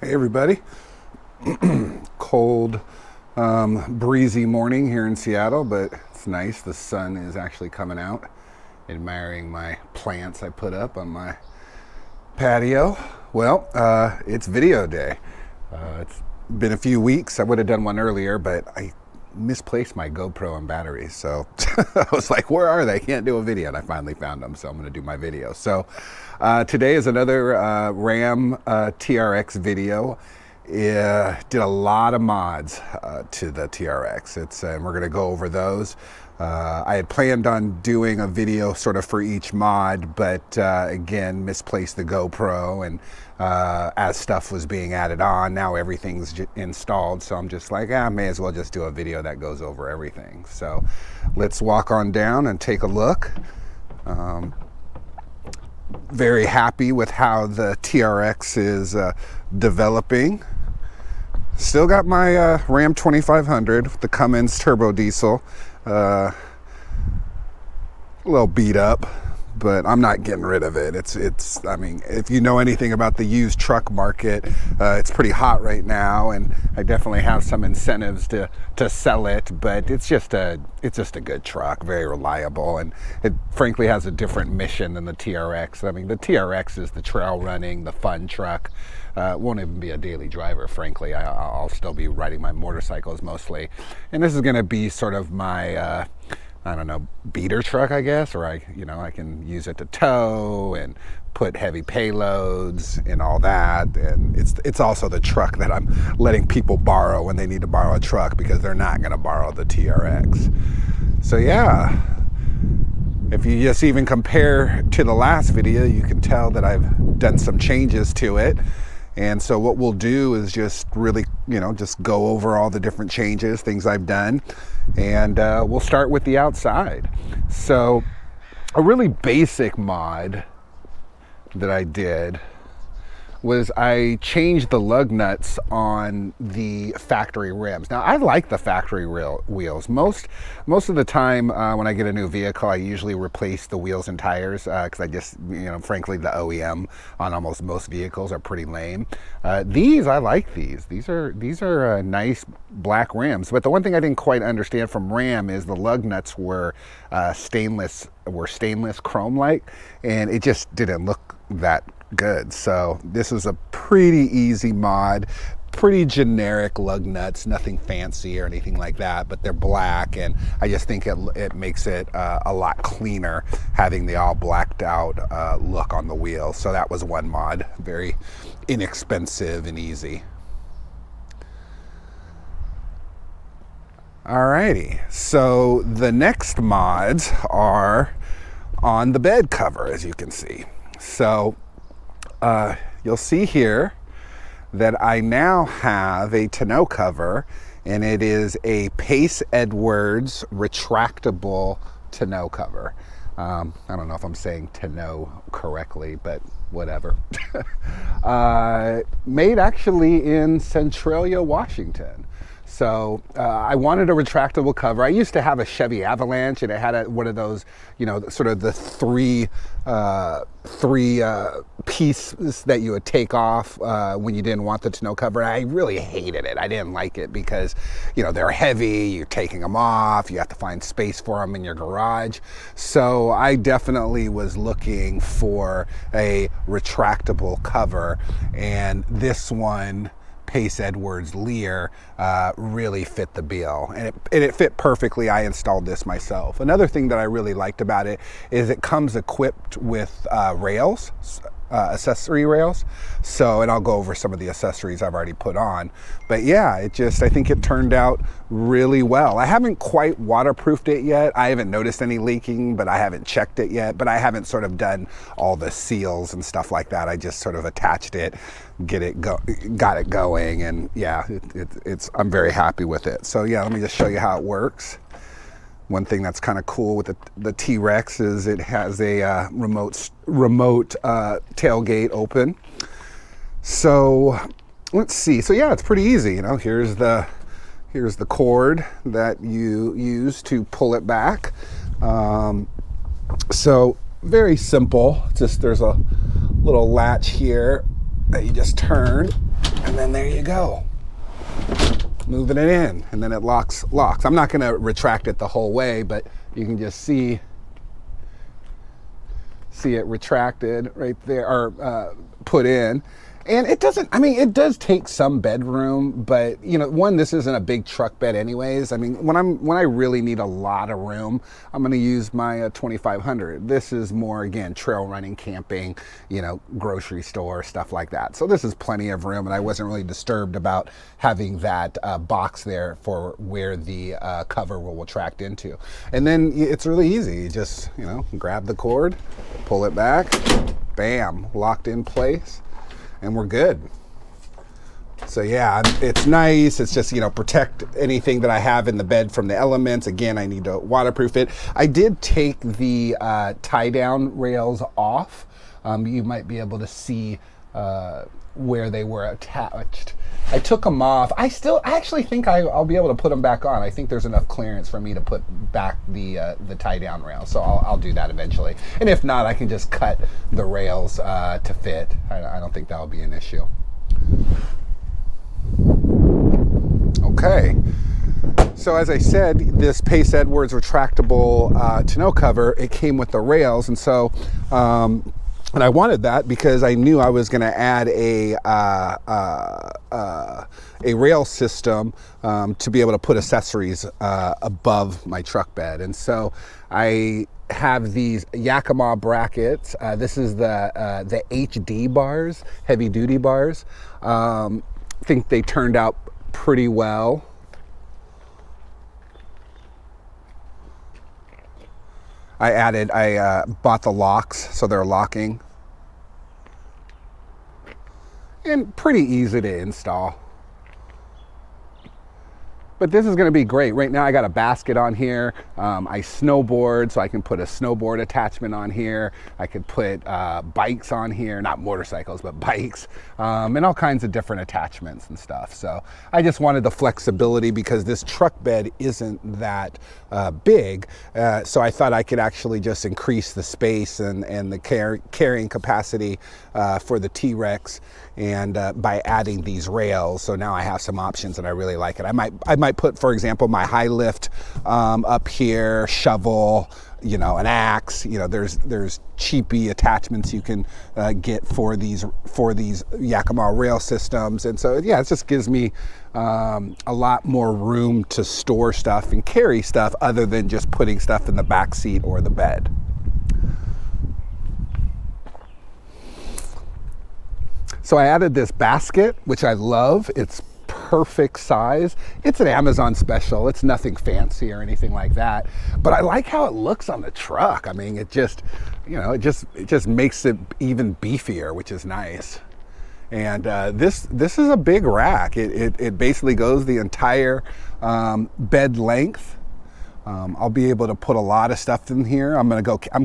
Hey everybody. Cold, breezy morning here in Seattle, but it's nice. The sun is actually coming out. Admiring my plants I put up on my patio. Well, it's video day. It's been a few weeks. I would have done one earlier, but I misplaced my GoPro and batteries. So I was like, where are they? I can't do a video. And I finally found them, so I'm going to do my video. So today is another Ram TRX video. Did a lot of mods to the TRX. We're going to go over those. I had planned on doing a video sort of for each mod, but again, misplaced the GoPro, and as stuff was being added on, now everything's installed, so I'm just like, may as well just do a video that goes over everything. So let's walk on down and take a look. Very happy with how the TRX is developing. Still got my Ram 2500 with the Cummins turbo diesel. A little beat up, but I'm not getting rid of it. I mean, if you know anything about the used truck market, it's pretty hot right now, and I definitely have some incentives to sell it, but it's just a good truck, very reliable, and it frankly has a different mission than the TRX. I mean, the TRX is the trail running, the fun truck. Won't even be a daily driver, frankly. I'll still be riding my motorcycles mostly, and this is going to be sort of my I don't know, beater truck, I guess, or I can use it to tow and put heavy payloads and all that. And it's also the truck that I'm letting people borrow when they need to borrow a truck, because they're not going to borrow the TRX. So yeah, if you just even compare to the last video, you can tell that I've done some changes to it. And so what we'll do is just really, just go over all the different changes, things I've done, and we'll start with the outside. So a really basic mod that I did was I changed the lug nuts on the factory rims. Now, I like the factory wheels. Most of the time when I get a new vehicle, I usually replace the wheels and tires because I just, frankly, the OEM on almost most vehicles are pretty lame. I like these. These are nice black rims. But the one thing I didn't quite understand from Ram is the lug nuts were stainless chrome-like, and it just didn't look that good. So this is a pretty easy mod, pretty generic lug nuts, nothing fancy or anything like that, but they're black, and I just think it makes it a lot cleaner having the all blacked out look on the wheels. So that was one mod, very inexpensive and easy. Alrighty, so the next mods are on the bed cover, as you can see. So you'll see here that I now have a tonneau cover, and it is a Pace Edwards retractable tonneau cover. I don't know if I'm saying tonneau correctly, but whatever. Made actually in Centralia, Washington. So I wanted a retractable cover. I used to have a Chevy Avalanche, and it had one of those, sort of the three pieces that you would take off when you didn't want the tonneau cover. I really hated it. I didn't like it because, they're heavy, you're taking them off, you have to find space for them in your garage. So I definitely was looking for a retractable cover, and this one, Pace Edwards Lear, really fit the bill, and it fit perfectly. I installed this myself. Another thing that I really liked about it is it comes equipped with rails, accessory rails. So, and I'll go over some of the accessories I've already put on. But yeah, I think it turned out really well. I haven't quite waterproofed it yet. I haven't noticed any leaking, but I haven't checked it yet. But I haven't sort of done all the seals and stuff like that. I just sort of attached it, got it going, and yeah, I'm very happy with it. So yeah, let me just show you how it works. One thing that's kind of cool with the T-Rex is it has a remote tailgate open. So let's see. So yeah, it's pretty easy. Here's the cord that you use to pull it back. So very simple. Just there's a little latch here that you just turn, and then there you go. Moving it in, and then it locks. I'm not going to retract it the whole way, but you can just see it retracted right there, or put in. And it doesn't, I mean, it does take some bedroom, but you know, one, this isn't a big truck bed anyways. I mean, when I really need a lot of room, I'm going to use my 2500. This is more, again, trail running, camping, you know, grocery store, stuff like that. So this is plenty of room, and I wasn't really disturbed about having that box there for where the cover will retract into. And then it's really easy. You just, you know, grab the cord, pull it back, bam, locked in place. And we're good. So yeah, it's nice. It's just, you know, protect anything that I have in the bed from the elements. Again, I need to waterproof it. I did take the tie down rails off. You might be able to see where they were attached. I took them off. I actually think I'll be able to put them back on. I think there's enough clearance for me to put back the tie down rail. So I'll do that eventually. And if not, I can just cut the rails to fit. I don't think that'll be an issue. Okay. So as I said, this Pace Edwards retractable tonneau cover, it came with the rails. And so, and I wanted that because I knew I was going to add a rail system to be able to put accessories above my truck bed. And so I have these Yakima Brackets. This is the HD bars, heavy duty bars. I think they turned out pretty well. I bought the locks, so they're locking. And pretty easy to install. But this is going to be great. Right now I got a basket on here. I snowboard, so I can put a snowboard attachment on here. I could put bikes on here, not motorcycles, but bikes, and all kinds of different attachments and stuff. So I just wanted the flexibility because this truck bed isn't that big. So I thought I could actually just increase the space and the carrying capacity for the TRX, and by adding these rails. So now I have some options and I really like it. I might put, for example, my high lift up here, shovel, you know, an axe. You know, there's cheapy attachments you can get for these Yakima rail systems. And so yeah, it just gives me a lot more room to store stuff and carry stuff other than just putting stuff in the back seat or the bed. So I added this basket, which I love. It's perfect size. It's an Amazon special. It's nothing fancy or anything like that, but I like how it looks on the truck. I mean, it just, you know, it just makes it even beefier, which is nice. And this is a big rack. It basically goes the entire bed length. I'll be able to put a lot of stuff in here. I'm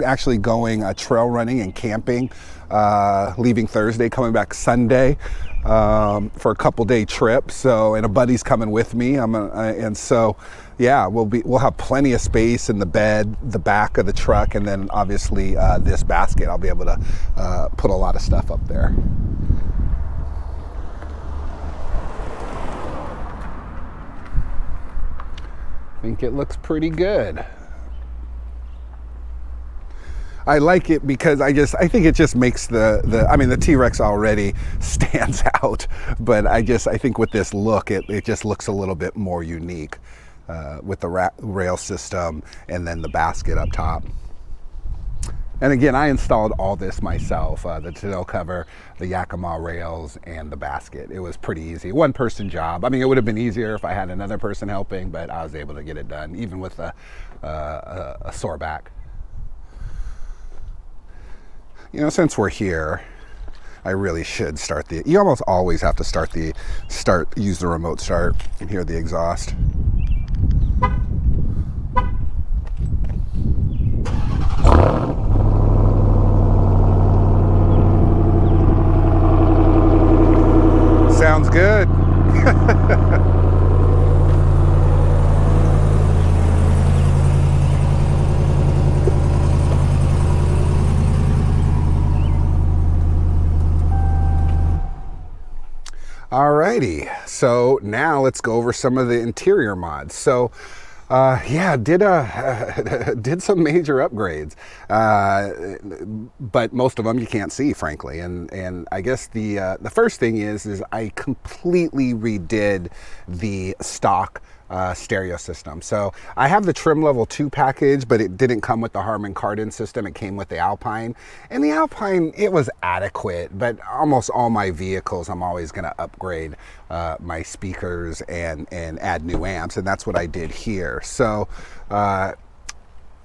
actually going trail running and camping, leaving Thursday, coming back Sunday for a couple-day trip. So, and a buddy's coming with me. And so, yeah, we'll have plenty of space in the bed, the back of the truck, and then obviously this basket. I'll be able to put a lot of stuff up there. I think it looks pretty good. I like it because I think it just makes I mean, the TRX already stands out, but I think with this look, it just looks a little bit more unique with the rail system and then the basket up top. And again, I installed all this myself, the tonneau cover, the Yakima rails, and the basket. It was pretty easy. One person job. I mean, it would have been easier if I had another person helping, but I was able to get it done, even with a sore back. You know, since we're here, I really should start you almost always have to use the remote start and hear the exhaust. Sounds good. Alrighty, so now let's go over some of the interior mods. So yeah, did some major upgrades, but most of them you can't see, frankly. And I guess the first thing is I completely redid the stock stereo system. So I have the trim level 2 package, but it didn't come with the Harman Kardon system. It came with the Alpine, and the Alpine, it was adequate, but almost all my vehicles I'm always going to upgrade my speakers and add new amps, and that's what I did here. So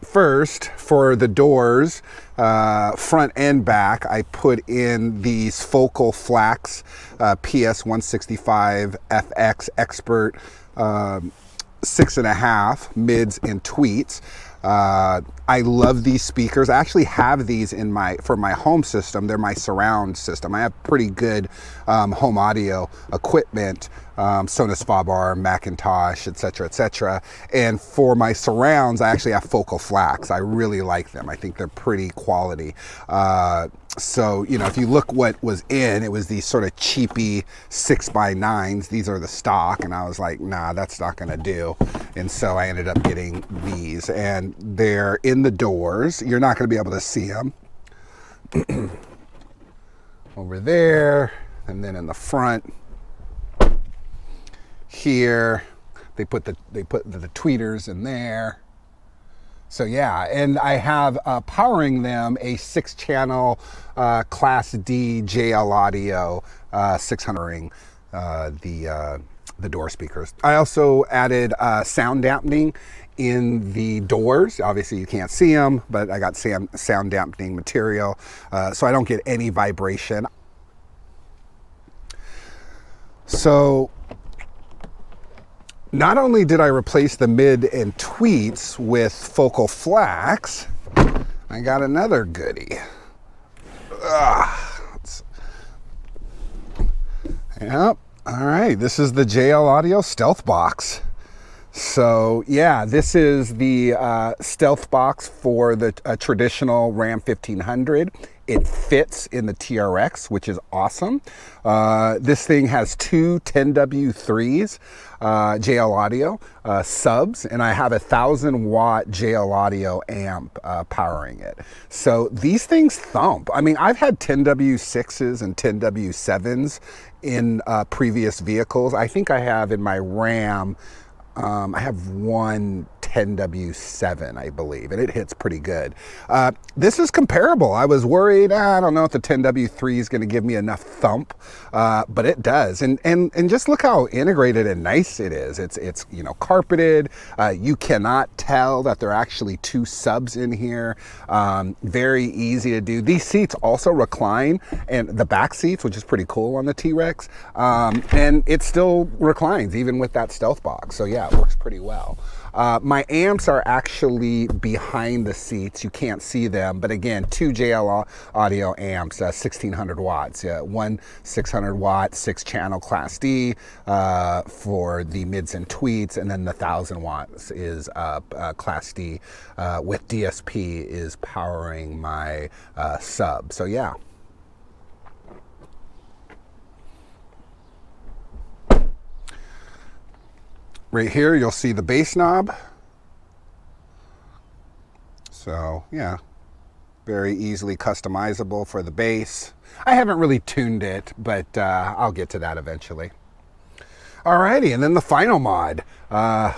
first, for the doors, front and back, I put in these Focal Flax PS165 FX Expert 6.5 mids and tweets. I love these speakers. I actually have these in for my home system. They're my surround system. I have pretty good home audio equipment, Sonos Fabar, Macintosh, etc., etc. And for my surrounds, I actually have Focal Flax. I really like them. I think they're pretty quality. So, you know, if you look what was in, it was these sort of cheapy 6x9s. These are the stock, and I was like, nah, that's not gonna do. And so I ended up getting these, and they're in the doors. You're not gonna be able to see them. Over there, and then in the front here, they put the tweeters in there. So yeah, and I have powering them a 6-channel Class D JL Audio 600 ring, the door speakers. I also added sound dampening in the doors. Obviously you can't see them, but I got sound dampening material so I don't get any vibration. So not only did I replace the mid and tweets with Focal Flax, I got another goodie. Yep. All right. This is the JL Audio Stealthbox. So yeah, this is the Stealthbox for the traditional Ram 1500. It fits in the TRX, which is awesome. This thing has two 10W3s, JL Audio subs, and I have a 1,000-watt JL Audio amp powering it. So these things thump. I mean, I've had 10W6s and 10W7s in previous vehicles. I think I have in my Ram, I have one 10W7, I believe, and it hits pretty good. This is comparable. I was worried, I don't know if the 10W3 is going to give me enough thump, but it does. And just look how integrated and nice it is. It's you know, carpeted. You cannot tell that there are actually two subs in here. Very easy to do. These seats also recline, and the back seats, which is pretty cool on the T-Rex, and it still reclines even with that stealth box. So yeah, it works pretty well. My amps are actually behind the seats. You can't see them, but again, two JL Audio amps, 1,600 watts. One 600 watt, 6-channel Class D for the mids and tweets, and then the 1,000 watts is Class D with DSP is powering my sub. So yeah. Right here, you'll see the bass knob. So yeah, very easily customizable for the bass. I haven't really tuned it, but I'll get to that eventually. Alrighty, and then the final mod,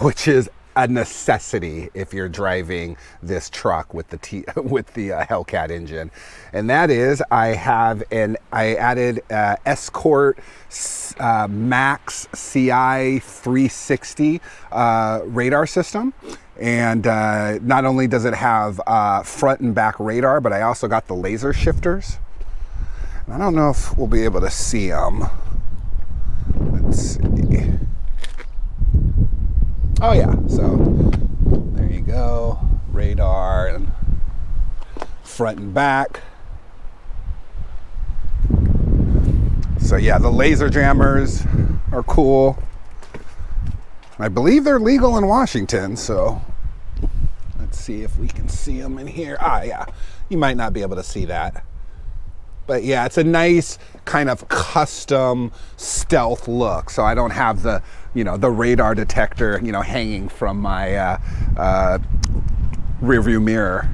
which is a necessity if you're driving this truck with the Hellcat engine, and that is I added Escort MAXci 360 radar system. And not only does it have front and back radar, but I also got the laser shifters. And I don't know if we'll be able to see them. Let's see. Oh yeah, so there you go. Radar and front and back. So yeah, the laser jammers are cool. I believe they're legal in Washington, so let's see if we can see them in here. Ah, yeah, you might not be able to see that. But yeah, it's a nice kind of custom stealth look. So I don't have the, you know, the radar detector, you know, hanging from my rear view mirror.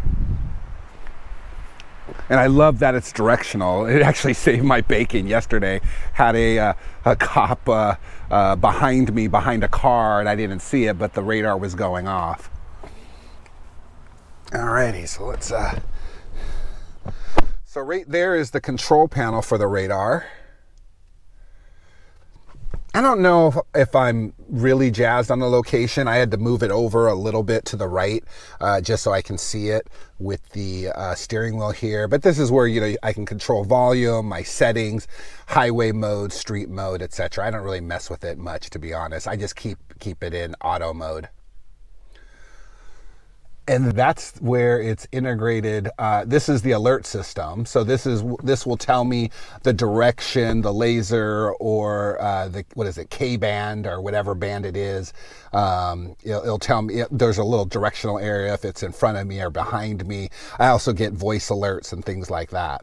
And I love that it's directional. It actually saved my bacon yesterday. Had a cop behind me, behind a car, and I didn't see it, but the radar was going off. Alrighty, so let's, so right there is the control panel for the radar. I don't know if I'm really jazzed on the location. I had to move it over a little bit to the right just so I can see it with the steering wheel here. But this is where, you know, I can control volume, my settings, highway mode, street mode, etc. I don't really mess with it much, to be honest. I just keep it in auto mode. And that's where it's integrated. This is the alert system. So this will tell me the direction, the laser, or the, what is it, K-band, or whatever band it is. It'll tell me there's a little directional area if it's in front of me or behind me. I also get voice alerts and things like that.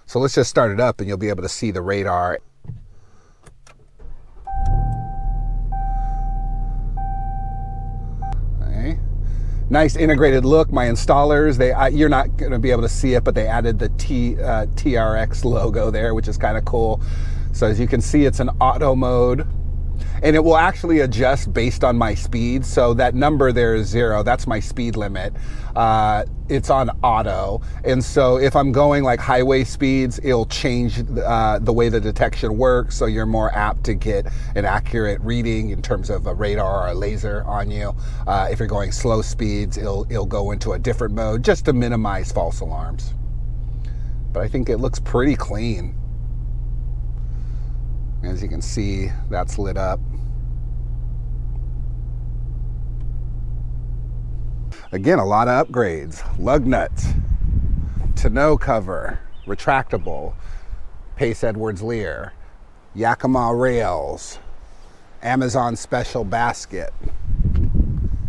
So let's just start it up and you'll be able to see the radar. Nice integrated look. My installers, you're not going to be able to see it, but they added the TRX logo there, which is kind of cool. So as you can see, it's an auto mode, and it will actually adjust based on my speed. So that number there is 0. That's my speed limit. It's on auto. And so if I'm going like highway speeds, it'll change the way the detection works. So you're more apt to get an accurate reading in terms of a radar or a laser on you. If you're going slow speeds, it'll go into a different mode just to minimize false alarms. But I think it looks pretty clean. As you can see, that's lit up. Again, a lot of upgrades. Lug nuts, tonneau cover, retractable, Pace Edwards Lear, Yakima rails, Amazon special basket,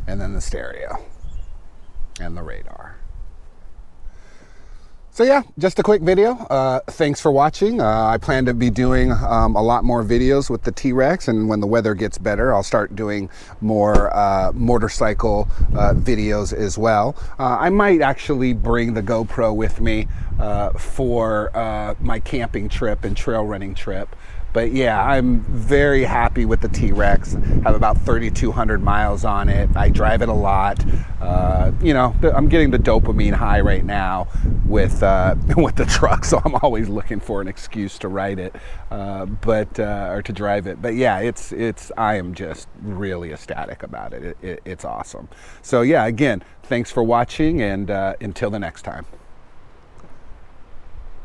and then the stereo and the radar. So yeah, just a quick video. Thanks for watching. I plan to be doing a lot more videos with the TRX, and when the weather gets better, I'll start doing more motorcycle videos as well. I might actually bring the GoPro with me for my camping trip and trail running trip. But yeah, I'm very happy with the TRX. Have about 3,200 miles on it. I drive it a lot. You know, I'm getting the dopamine high right now with the truck, so I'm always looking for an excuse to ride it, or to drive it. But yeah, I am just really ecstatic about it. It's awesome. So yeah, again, thanks for watching, and until the next time.